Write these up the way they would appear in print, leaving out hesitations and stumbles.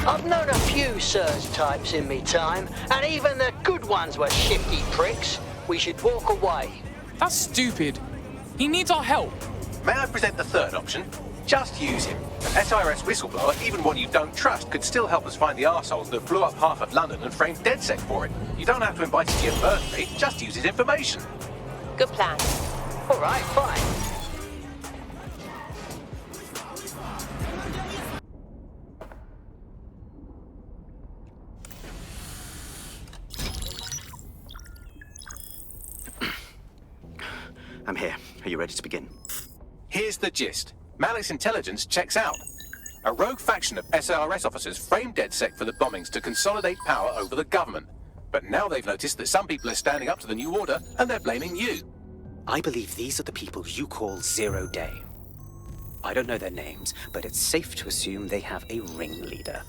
I've known a few Sirs types in me time, and even the good ones were shifty pricks. We should walk away. That's stupid. He needs our help. May I present the third option? Just use him. An SRS whistleblower, even one you don't trust, could still help us find the arseholes that blew up half of London and framed DedSec for it. You don't have to invite him to your birthday, just use his information. Good plan. All right, fine. I'm here. Are you ready to begin? Here's the gist. Malik's intelligence checks out. A rogue faction of SRS officers framed DedSec for the bombings to consolidate power over the government. But now they've noticed that some people are standing up to the new order, and they're blaming you. I believe these are the people you call Zero Day. I don't know their names, but it's safe to assume they have a ringleader.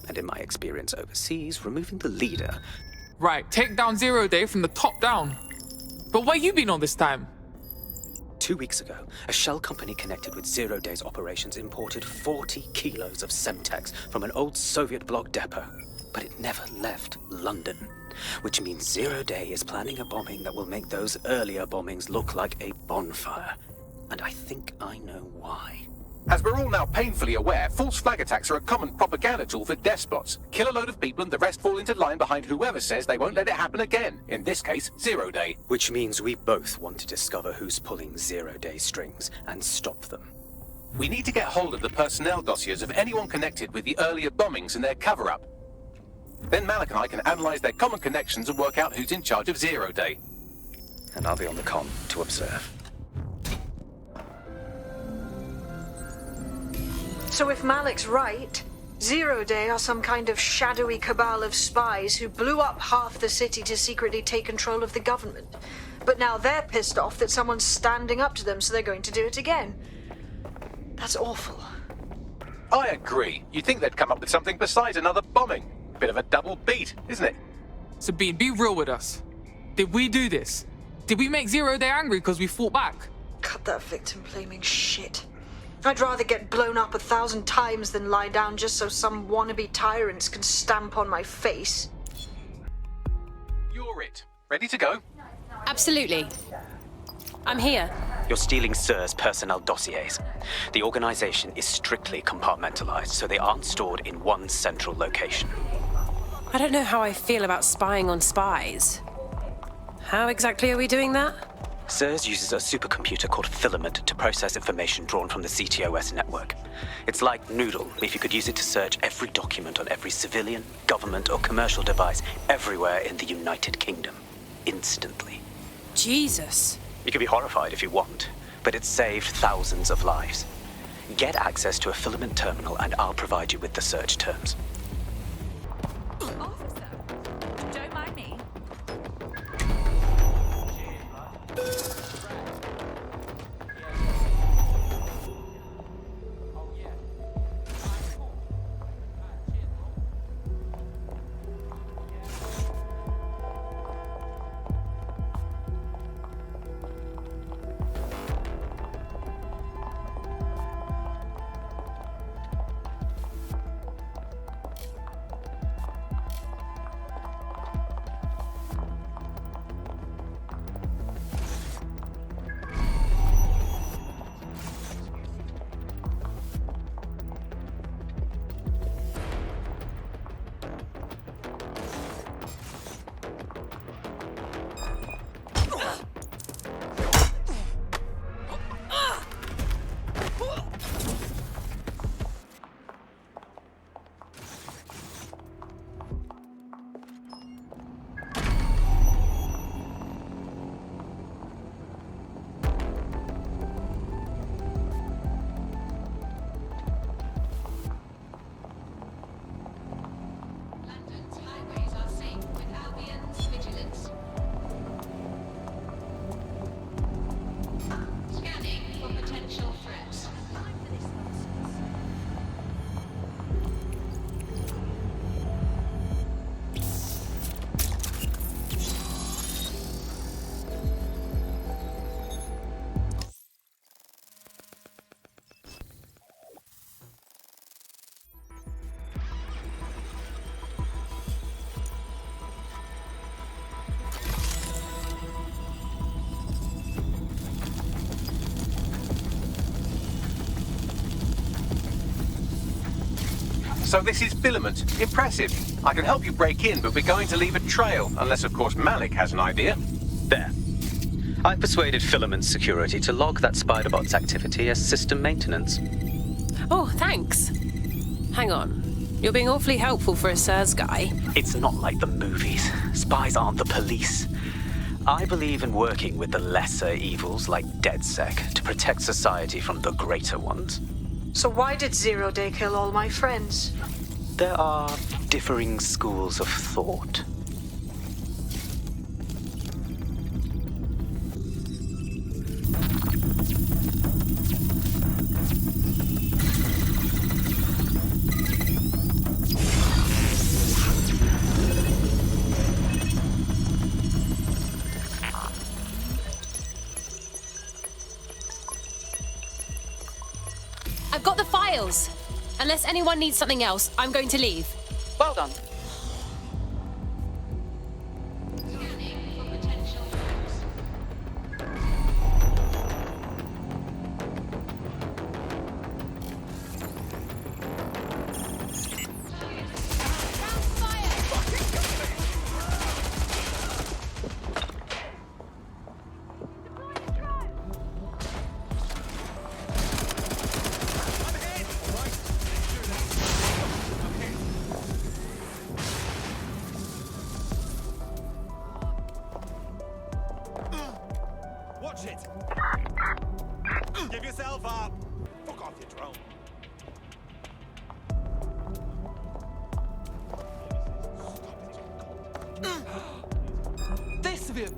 And in my experience overseas, removing the leader... Right, take down Zero Day from the top down. But where you been all this time? 2 weeks ago, a shell company connected with Zero Day's operations imported 40 kilos of Semtex from an old Soviet bloc depot. But it never left London. Which means Zero Day is planning a bombing that will make those earlier bombings look like a bonfire. And I think I know why. As we're all now painfully aware, false flag attacks are a common propaganda tool for despots. Kill a load of people and the rest fall into line behind whoever says they won't let it happen again. In this case, Zero Day. Which means we both want to discover who's pulling Zero Day strings and stop them. We need to get hold of the personnel dossiers of anyone connected with the earlier bombings and their cover-up. Then Malik and I can analyze their common connections and work out who's in charge of Zero Day. And I'll be on the comm to observe. So if Malik's right, Zero Day are some kind of shadowy cabal of spies who blew up half the city to secretly take control of the government. But now they're pissed off that someone's standing up to them, so they're going to do it again. That's awful. I agree. You'd think they'd come up with something besides another bombing. Bit of a double beat, isn't it? Sabine, be real with us. Did we do this? Did we make Zero Day angry because we fought back? Cut that victim-blaming shit. I'd rather get blown up 1,000 times than lie down just so some wannabe tyrants can stamp on my face. You're it. Ready to go? Absolutely. I'm here. You're stealing SIR's personnel dossiers. The organization is strictly compartmentalized, so they aren't stored in one central location. I don't know how I feel about spying on spies. How exactly are we doing that? SIRS uses a supercomputer called Filament to process information drawn from the CTOS network. It's like Noodle, if you could use it to search every document on every civilian, government, or commercial device everywhere in the United Kingdom. Instantly. Jesus. You can be horrified if you want, but it's saved thousands of lives. Get access to a Filament terminal and I'll provide you with the search terms. Officer, don't mind me. So this is Filament. Impressive. I can help you break in, but we're going to leave a trail, unless of course Malik has an idea. There. I persuaded Filament Security to log that Spiderbot's activity as system maintenance. Oh, thanks. Hang on. You're being awfully helpful for a SIRS guy. It's not like the movies. Spies aren't the police. I believe in working with the lesser evils like DedSec to protect society from the greater ones. So why did 0 Day kill all my friends? There are differing schools of thought. I've got the files. Unless anyone needs something else, I'm going to leave. Well done. Watch it! Give yourself up! Fuck off your drone! This of him!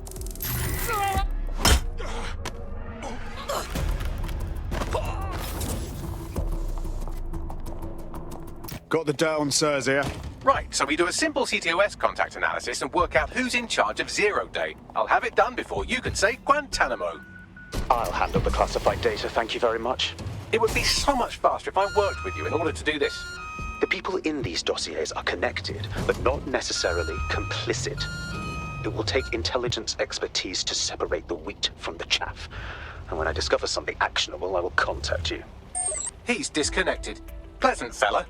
Got the down, sirs, here. Right, so we do a simple CTOS contact analysis and work out who's in charge of 0 Day. I'll have it done before you can say Guantanamo. I'll handle the classified data, thank you very much. It would be so much faster if I worked with you in order to do this. The people in these dossiers are connected, but not necessarily complicit. It will take intelligence expertise to separate the wheat from the chaff. And when I discover something actionable, I will contact you. He's disconnected. Pleasant fella.